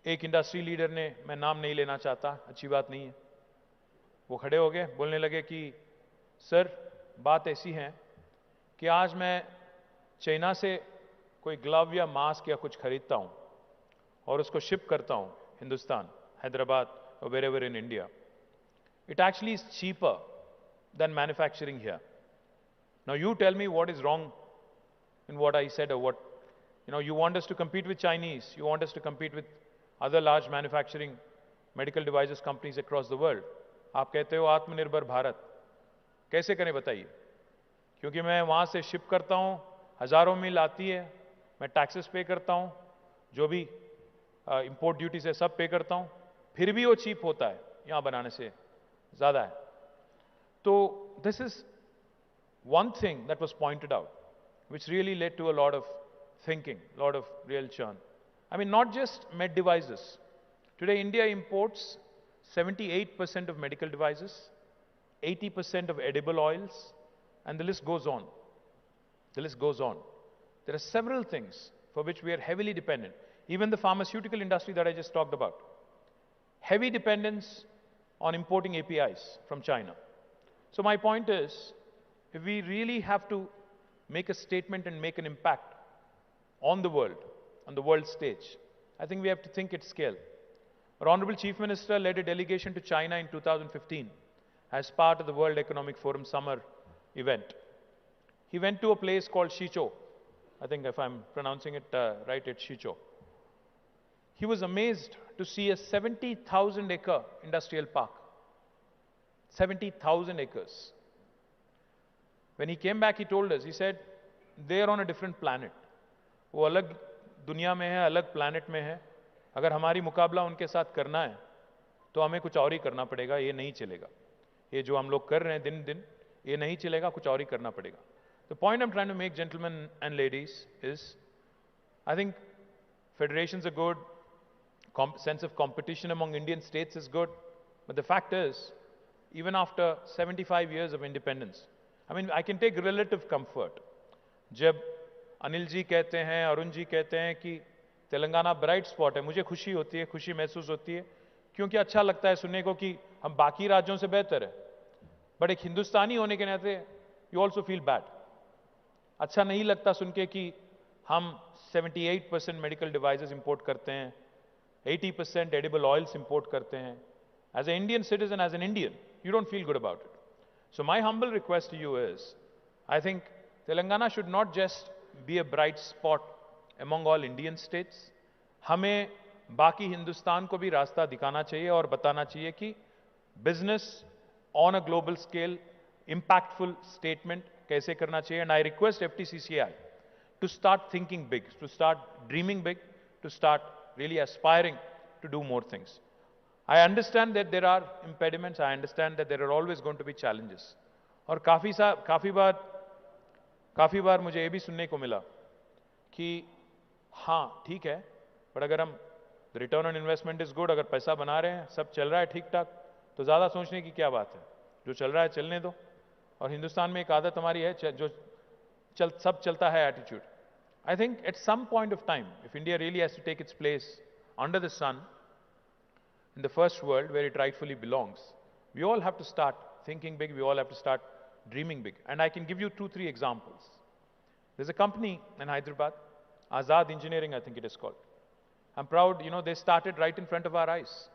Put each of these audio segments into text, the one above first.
एक industry leader ने, मैं नाम नहीं लेना चाहता, अच्छी बात नहीं है, वो खड़े हो गए, बोलने लगे कि सर बात ऐसी है कि आज मैं चाइना से कोई ग्लव या मास्क या कुछ खरीदता हूं और उसको शिप करता हूं हिंदुस्तान, हैदराबाद और wherever in India. It actually is cheaper than manufacturing here. Now you tell me what is wrong in what I said, or what, you want us to compete with Chinese, you want us to compete with other large manufacturing medical devices companies across the world. आप कहते हो आत्मनिर्भर भारत, कैसे करें बताइए? क्योंकि मैं वहां से शिप करता हूं, हजारों मील आती है, मैं टैक्सेस पे करता हूं, जो भी इंपोर्ट ड्यूटीज है सब पे करता हूं, फिर भी वो चीप होता है यहां बनाने से ज़्यादा है. तो this is one thing that was pointed out, which really led to a lot of thinking, a lot of real churn. I mean, not just med devices. Today, India imports 78% of medical devices, 80% of edible oils, and the list goes on. The list goes on. There are several things for which we are heavily dependent. Even the pharmaceutical industry that I just talked about. Heavy dependence on importing APIs from China. So my point is, if we really have to make a statement and make an impact on the world stage, I think we have to think at scale. Our Honorable Chief Minister led a delegation to China in 2015 as part of the World Economic Forum summer event. He went to a place called Shichou. I think if I'm pronouncing it right, it's Shichou. He was amazed to see a 70,000 acre industrial park. 70,000 acres. When he came back, he told us, he said, they are on a different planet. वो अलग दुनिया में है, अलग planet में है. अगर हमारी मुकाबला उनके साथ करना है, तो हमें कुछ और ही करना पड़ेगा, ये नहीं चलेगा. ये जो हम लोग कर रहे हैं दिन दिन, ये नहीं चलेगा, कुछ और ही करना पड़ेगा. The point I'm trying to make, gentlemen and ladies, is I think federations are good, sense of competition among Indian states is good, but the fact is, even after 75 years of independence, I mean, I can take relative comfort. जब अनिल जी कहते हैं, अरुण जी कहते हैं कि Telangana bright spot है, मुझे खुशी होती है, खुशी महसूस होती है, क्योंकि अच्छा लगता है सुनने को कि हम बाकी राज्यों से बेहतर है. बट एक हिंदुस्तानी होने के नाते यू ऑल्सो फील बैड. अच्छा नहीं लगता सुन के कि हम 78% मेडिकल डिवाइसेस इंपोर्ट करते हैं, 80% edible oils import करते हैं. As an Indian citizen, as an Indian, you don't feel good about it. So my humble request to you is, I think Telangana should not just be a bright spot among all Indian states. हमें बाकी हिंदुस्तान को भी रास्ता दिखाना चाहिए और बताना चाहिए कि business on a global scale, impactful statement कैसे करना चाहिए. And I request FTCCI to start thinking big, to start dreaming big, to start really aspiring to do more things. I understand that there are impediments. I understand that there are always going to be challenges. और काफी बार मुझे ये भी सुनने को मिला कि हाँ ठीक है, पर अगर हम return on investment is good, अगर पैसा बना रहे हैं, सब चल रहा है ठीक ठाक, तो ज़्यादा सोचने की क्या बात है, जो चल रहा है चलने दो. और हिंदुस्तान में एक आदत हमारी है जो सब चलता है attitude. I think at some point of time, if India really has to take its place under the sun in the first world where it rightfully belongs, we all have to start thinking big, we all have to start dreaming big. And I can give you 2-3 examples. There's a company in Hyderabad, Azad Engineering, I think it is called. I'm proud, they started right in front of our eyes.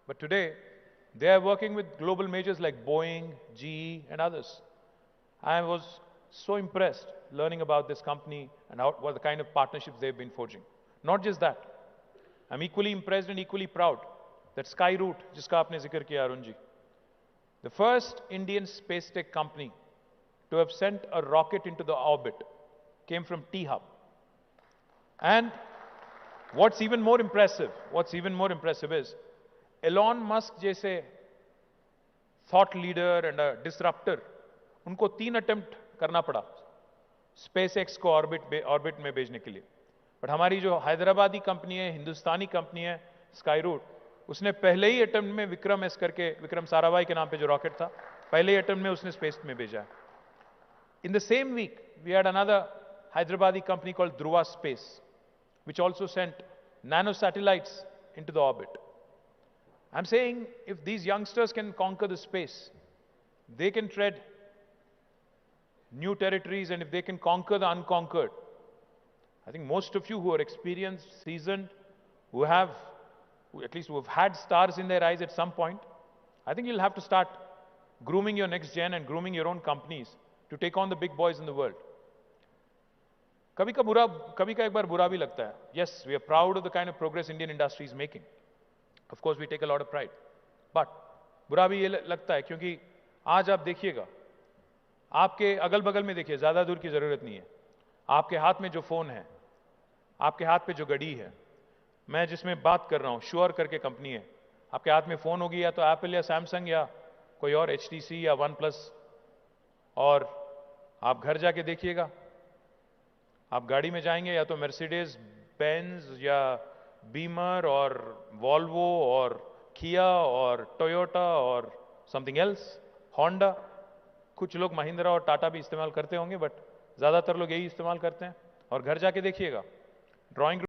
But today, they are working with global majors like Boeing, GE, and others. I was so impressed learning about this company and what the kind of partnerships they've been forging. Not just that, I'm equally impressed and equally proud that Skyroot, jiska aapne zikr kiya Arun ji, the first Indian space tech company to have sent a rocket into the orbit, came from T-Hub. And what's even more impressive is Elon Musk जैसे thought leader and a disruptor, उनको 3 attempt करना पड़ा space x को orbit में भेजने के लिए. But हमारी जो हैदराबादी कंपनी है, हिंदुस्तानी कंपनी है स्काईरूट, उसने पहले ही अटेम्प्ट में विक्रम एस करके, विक्रम साराभाई के नाम पे जो रॉकेट था, पहले ही अटेम्प्ट में उसने स्पेस में भेजा है. In the same week we had another Hyderabadi company called Dhruva space, which also sent nano satellites into the orbit. I'm saying if these youngsters can conquer the space, they can tread new territories, and if they can conquer the unconquered, I think most of you who are experienced, seasoned, who at least who have had stars in their eyes at some point, I think you'll have to start grooming your next gen and grooming your own companies to take on the big boys in the world. कभी का एक बार बुरा भी लगता है. Yes, we are proud of the kind of progress Indian industry is making. Of course, we take a lot of pride. But बुरा भी ये लगता है क्योंकि आज आप देखिएगा, आपके अगल बगल में देखिए, ज्यादा दूर की जरूरत नहीं है. आपके हाथ में जो फोन है, आपके हाथ पे जो घड़ी है, मैं जिसमें बात कर रहा हूं, श्योर करके कंपनी है, आपके हाथ में फोन होगी या तो एप्पल या सैमसंग या कोई और HTC या वन प्लस. और आप घर जाके देखिएगा, आप गाड़ी में जाएंगे या तो मर्सिडीज बेंज या बीमर और वॉल्वो और किया और टोयोटा और समथिंग एल्स, होंडा. कुछ लोग महिंद्रा और टाटा भी इस्तेमाल करते होंगे, बट ज्यादातर लोग यही इस्तेमाल करते हैं. और घर जाके देखिएगा, ड्राइंग